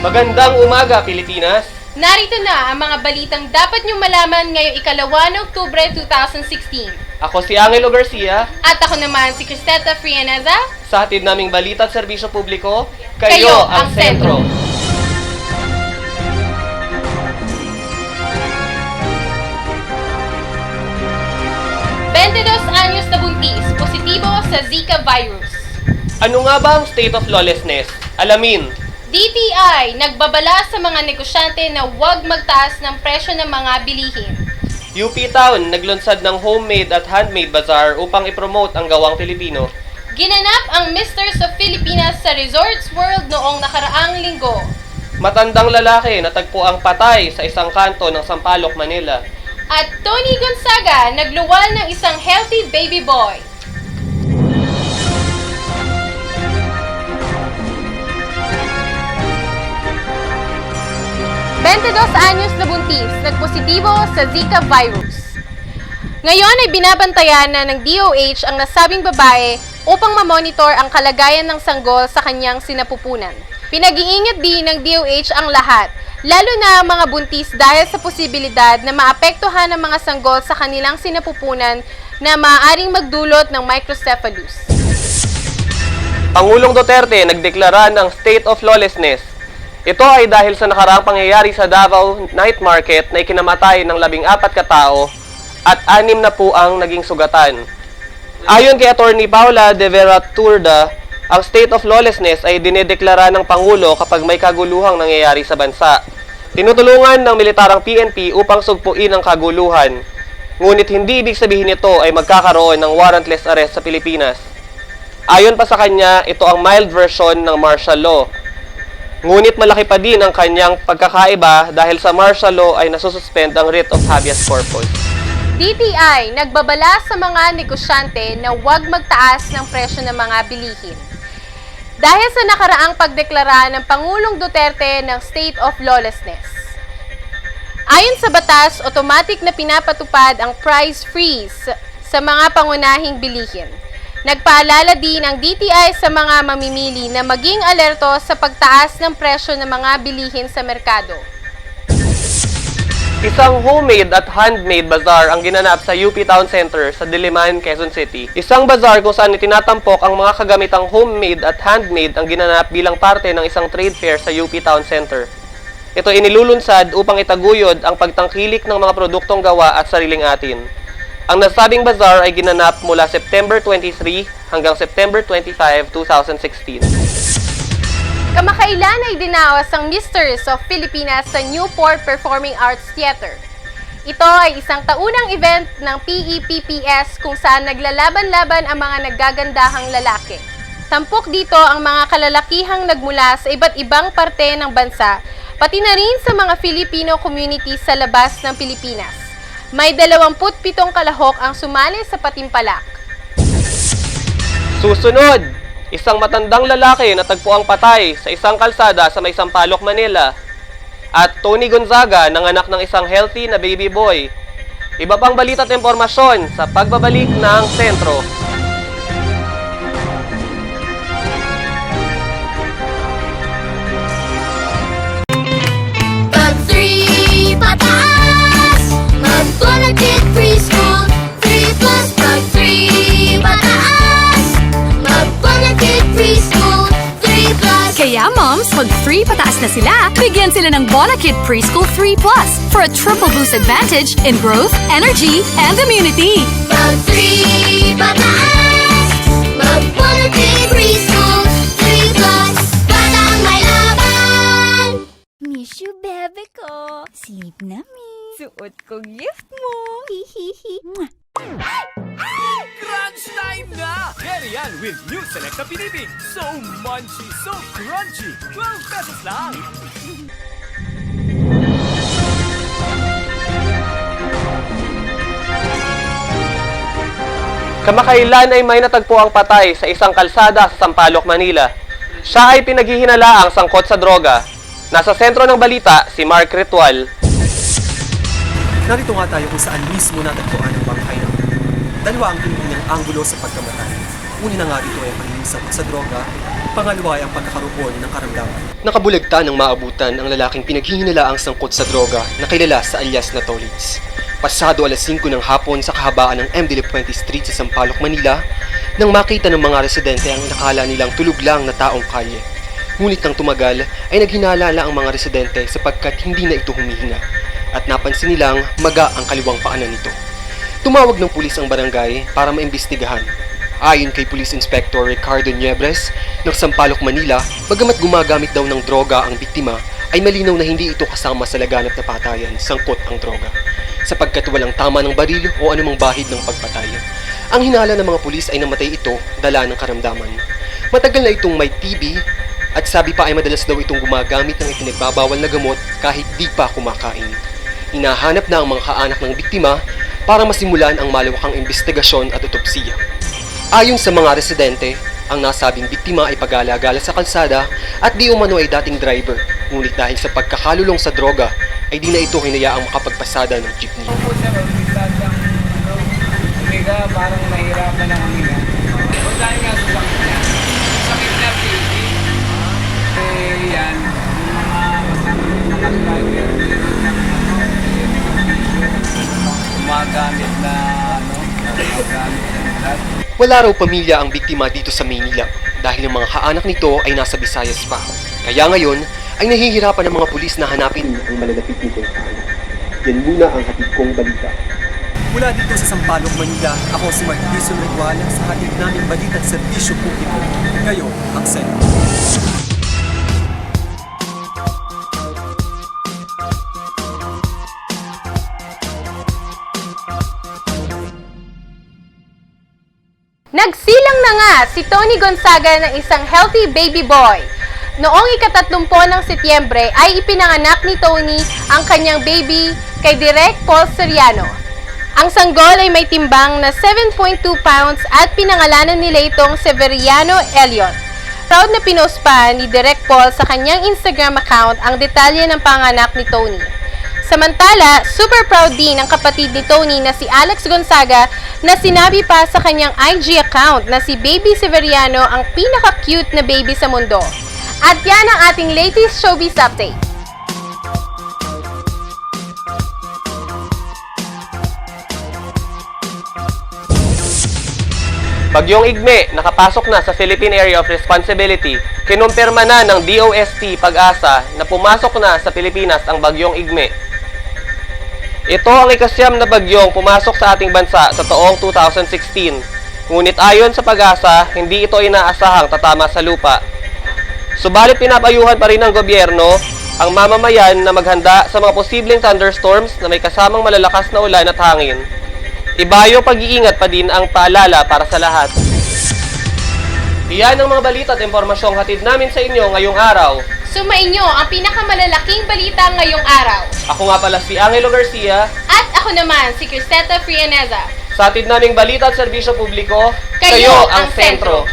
Magandang umaga, Pilipinas! Narito na ang mga balitang dapat niyong malaman ngayong ikalawa ng Oktubre 2016. Ako si Angelo Garcia. At ako naman si Cristeta Frianeza. Sa hatid naming balita at serbisyo publiko, Kayo ang sentro. Anyos na buntis, positibo sa Zika virus. Ano nga ba ang state of lawlessness? Alamin! DTI, nagbabala sa mga negosyante na huwag magtaas ng presyo ng mga bilihin. UP Town, naglunsad ng homemade at handmade bazaar upang ipromote ang gawang Pilipino. Ginanap ang Misters of Filipinas sa Resorts World noong nakaraang linggo. Matandang lalaki natagpo ang patay sa isang kanto ng Sampaloc, Manila. At Tony Gonzaga, nagluwal ng isang healthy baby boy. Anyos na buntis, nagpositibo sa Zika virus. Ngayon ay binabantayan na ng DOH ang nasabing babae upang mamonitor ang kalagayan ng sanggol sa kanyang sinapupunan. Pinag-iingat din ng DOH ang lahat, lalo na ang mga buntis dahil sa posibilidad na maapektuhan ng mga sanggol sa kanilang sinapupunan na maaaring magdulot ng microcephalus. Pangulong Duterte nagdeklara ng state of lawlessness. Ito ay dahil sa nakaraang pangyayari sa Davao Night Market na ikinamatay ng 14 katao at 6 na po ang naging sugatan. Ayon kay Attorney Paula de Vera Turda, ang state of lawlessness ay dinedeklara ng Pangulo kapag may kaguluhang nangyayari sa bansa. Tinutulungan ng militarang PNP upang sugpuin ang kaguluhan. Ngunit hindi ibig sabihin nito ay magkakaroon ng warrantless arrest sa Pilipinas. Ayon pa sa kanya, ito ang mild version ng martial law. Ngunit malaki pa din ang kanyang pagkakaiba dahil sa martial law ay nasususpend ang writ of habeas corpus. DTI, nagbabala sa mga negosyante na huwag magtaas ng presyo ng mga bilihin. Dahil sa nakaraang pagdeklara ng Pangulong Duterte ng state of lawlessness. Ayon sa batas, automatic na pinapatupad ang price freeze sa mga pangunahing bilihin. Nagpaalala din ang DTI sa mga mamimili na maging alerto sa pagtaas ng presyo ng mga bilihin sa merkado. Isang homemade at handmade bazaar ang ginanap sa UP Town Center sa Diliman, Quezon City. Isang bazaar kung saan itinatampok ang mga kagamitang homemade at handmade ang ginanap bilang parte ng isang trade fair sa UP Town Center. Ito inilulunsad upang itaguyod ang pagtangkilik ng mga produktong gawa at sariling atin. Ang nasabing bazaar ay ginanap mula September 23 hanggang September 25, 2016. Kamakailan ay dinaos ang Misters of Filipinas sa Newport Performing Arts Theater. Ito ay isang taunang event ng PEPPS kung saan naglalaban-laban ang mga naggagandahang lalaki. Tampok dito ang mga kalalakihang nagmula sa iba't ibang parte ng bansa, pati na rin sa mga Filipino community sa labas ng Pilipinas. May 27 kalahok ang sumali sa patimpalak. Susunod, isang matandang lalaki na tagpo ang patay sa isang kalsada sa may Sampaloc, Manila. At Tony Gonzaga, nanganak ng isang healthy na baby boy. Iba pang balita at impormasyon sa pagbabalik ng sentro. Pag 3 pataas, mag-Bonakit Preschool. 3 plus pag 3 pataas, mag-Bonakit Preschool. 3 plus. Kaya moms, pag 3 pataas na sila, bigyan sila ng Bonakit Preschool 3 Plus for a triple boost advantage in growth, energy, and immunity. Pag 3 pataas, mag-Bonakit Preschool. 3 plus. Batang may laban. Miss you, bebe ko. Sleep na, mi. Suot ko gift mo. Hihihi. Mwah. Crunch time na! Yan yan with new Selecta Pinibig. So munchy, so crunchy. 12 pesos lang. Kamakailan ay may natagpo ang patay sa isang kalsada sa Sampaloc, Manila. Siya ay pinaghihinalaang sangkot sa droga. Nasa sentro ng balita si Mark Ritual. Narito nga tayo kung saan mismo natagpuan ang bangkay ng dalawa ang pinipinang anggulo sa pagkamatay. Una na nga ito ay paghihisap sa droga, Pangalawa ay ang pagkakaroon ng karamdaman. Nakabulagta ng maabutan ang lalaking pinaghihinalaang sangkot sa droga na kilala sa alias na Tolits. Pasado alas 5 ng hapon sa kahabaan ng M. de la Puente Street sa Sampaloc, Manila, nang makita ng mga residente ang inakala nilang tulog lang na taong kalye. Ngunit nang tumagal ay naghinalala ang mga residente sapagkat hindi na ito humihinga at napansin nilang maga ang kaliwang paanan nito. Tumawag ng pulis ang barangay para maimbestigahan. Ayon kay Police Inspector Ricardo Niebres ng Sampaloc, Manila, bagamat gumagamit daw ng droga ang biktima, ay malinaw na hindi ito kasama sa laganap na patayan, sangkot ang droga, sapagkat walang tama ng baril o anumang bahid ng pagpatay. Ang hinala ng mga pulis ay namatay ito dala ng karamdaman. Matagal na itong may TB at sabi pa ay madalas daw itong gumagamit ng ipinagbabawal na gamot kahit di pa kumakain. Hinahanap na ang mga kaanak ng biktima para masimulan ang malawakang investigasyon at otopsiya. Ayon sa mga residente, ang nasabing biktima ay pag-alagala sa kalsada at di umano ay dating driver. Ngunit dahil sa pagkakalulong sa droga, ay di na ito hinayaang makapagpasada ng jeepney. Humiga, parang nahihirapan ang humiga. O dahil nga sa sakit niya. Sakit niya, baby. Yan, mga driver, gumagamit na, gumagamit na lahat. Wala raw pamilya ang biktima dito sa Maynila dahil ang mga kaanak nito ay nasa Visayas pa. Kaya ngayon ay nahihirapan ng mga pulis na hanapin ang malalapit nitong kaanak. Yan muna ang hatid kong balita. Mula dito sa Sampaloc, Manila, ako si Mark Dizon Reguala sa hatid naming balita at serbisyo publiko. Kayo ang sentro. Nagsilang na nga si Tony Gonzaga ng isang healthy baby boy. Noong ika-30 ng Setyembre ay ipinanganak ni Tony ang kanyang baby kay Direk Paul Soriano. Ang sanggol ay may timbang na 7.2 pounds at pinangalanan nila itong Severiano Elliot. Proud na pinost pa ni Direk Paul sa kanyang Instagram account ang detalye ng panganak ni Tony. Samantala, super proud din ang kapatid ni Tony na si Alex Gonzaga na sinabi pa sa kanyang IG account na si Baby Severiano ang pinaka-cute na baby sa mundo. At yan ang ating latest showbiz update. Bagyong Igme, nakapasok na sa Philippine Area of Responsibility. Kinumpirma na ng DOST Pag-asa na pumasok na sa Pilipinas ang Bagyong Igme. Ito ang ikasyam na bagyong pumasok sa ating bansa sa taong 2016. Ngunit ayon sa Pag-asa, hindi ito inaasahang tatama sa lupa. Subalit pinapayuhan pa rin ng gobyerno ang mamamayan na maghanda sa mga posibleng thunderstorms na may kasamang malalakas na ulan at hangin. Ibayong pag-iingat pa din ang paalala para sa lahat. Iyan ang mga balita at impormasyong hatid namin sa inyo ngayong araw. Sumainyo ang pinakamalalaking balita ngayong araw. Ako nga pala si Angelo Garcia. At ako naman si Cristeta Frianeza. Sa hatid naming balita at serbisyo publiko, Kayo ang sentro.